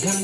Hello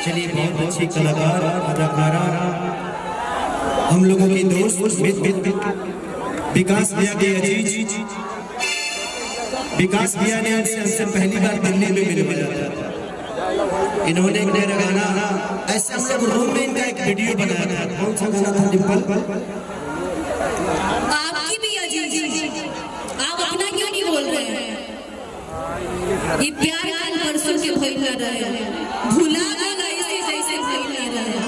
चलिए बहुत अच्छी कलाकार अदाकारा हम लोगों की दोस्त विकास भैया के अजीज विकास भैया ने हमसे पहली बार दिल्ली में मिला था। इन्होंने एक नया गाना ऐसे हम लोग रूम में इनका एक वीडियो बनाया था। कौन सा गाना था डिम्पल? आपकी भी अजीज आप अपना क्यों नहीं बोल रहे हैं? ये प्यार कल परसों के भइल कर रहे हैं, भुला गए ऐसे जैसे भइल कर रहे हैं।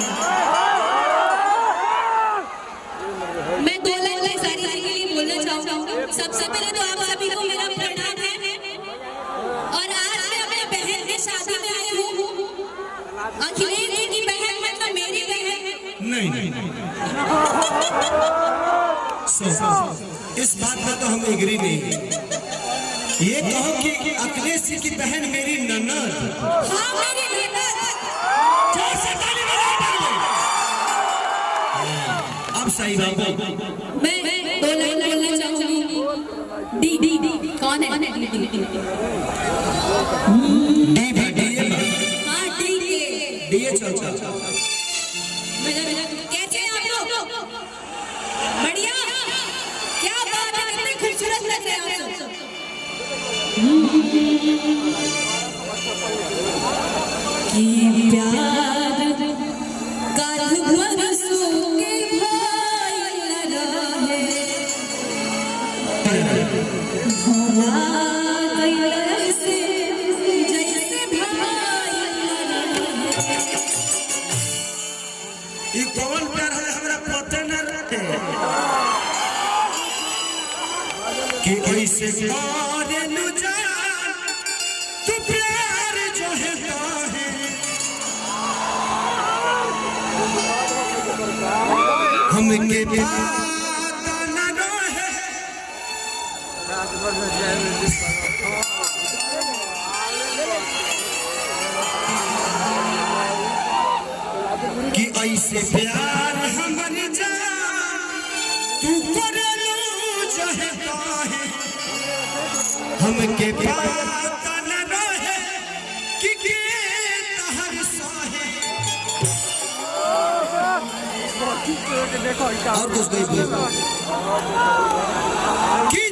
मैं दो लाइन में सारी चीज के लिए बोलना चाहूंगा। सबसे पहले तो आप सभी को मेरा प्रणाम है और आज मैं अपने बहन की शादी में आई हूँ। अखिलेश जी की बहन मतलब मेरी बहन नहीं इस बात में तो हम एग्री नहीं है। ये कहो कि अखिलेश जी की बहन मेरी ननद। हाँ मेरी ननद। अब सही बात। मैं दो लाइन बोलना चाहूंगी। दी कौन है? दी हाँ डी चल कैसे हैं आप लोग? बढ़िया, क्या बात है, कितने खूबसूरत लग रहे हैं आप सब। कि प्यार काल बरसों के भाई लगा है, भुला गए से जैसे भाई लगा है। ये कौन प्यार है हमरा पता न रहे कि ऐसे प्यार न जान तू प्यार जो है हमके पता न रहे कि ऐसे प्यार हमर जान तू करलू चाहता है हमके पता न रहे कि के तहर साहे और कुछ नहीं बोल कि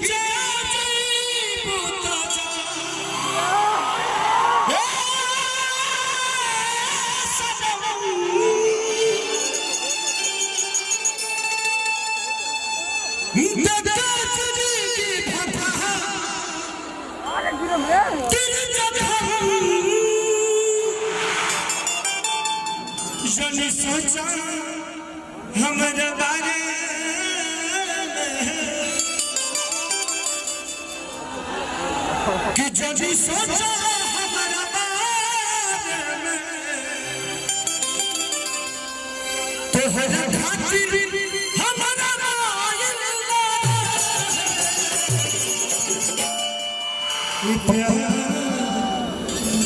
सोचा हमारे बारे कि जब सोचा हमारा बारे में तो हर खातिर हमारा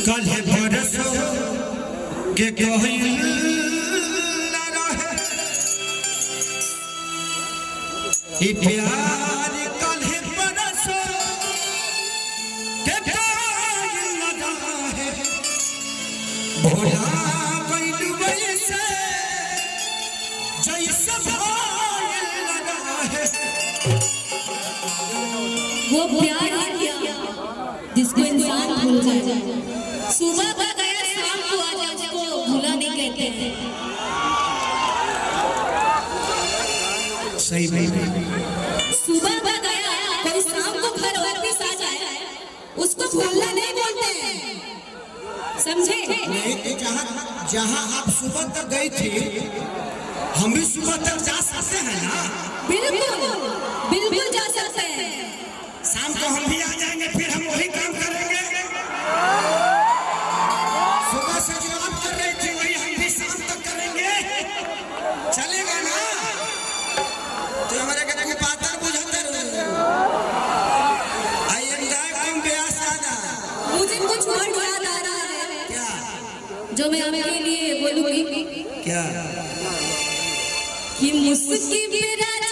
कल है भरसों के कहिल प्यार भोला बैल वैसे जैसे भाई लगा है, वो प्यार है क्या जिसको इंसान भूल जाए, सुबह का गया शाम को आ जाए, उसको भूला नहीं कहते हैं। सही नहीं, सुबह का गया कोई शाम को घर वापस आ जाए, उसको भूलना नहीं बोलते हैं, समझे? नहीं, जहाँ जहाँ आप सुबह तक गई थी हम भी सुबह तक जा सकते हैं ना? बिल्कुल बिल्कुल जा सकते हैं। शाम को हम भी आ जाएंगे, फिर हम वही काम करेंगे। सुबह से जो आप कर रहे थे वही हम भी शाम तक करेंगे, चलेगा ना? तो हमारे घर के पातर बुझाते रहो। आई एंजॉय फ्रॉम बेआसाना। मुझे कुछ वर्ड याद आ रहा है क्या जो मैं आपके लिए बोलूंगी क्या? कि मुस्की पे राजा